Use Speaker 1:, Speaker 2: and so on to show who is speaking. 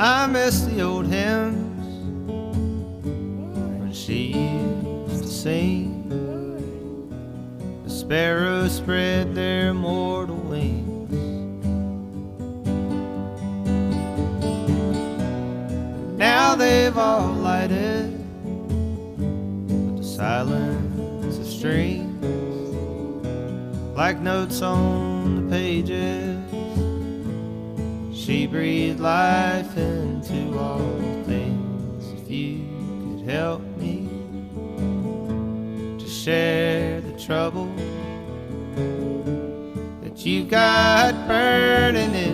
Speaker 1: I miss the old hymns when she used to sing. The sparrows spread their immortal wings. Now they've all lighted with the silence of strings, like notes on the pages. She breathed life into all things. If you could help me to share the trouble that you've got burning in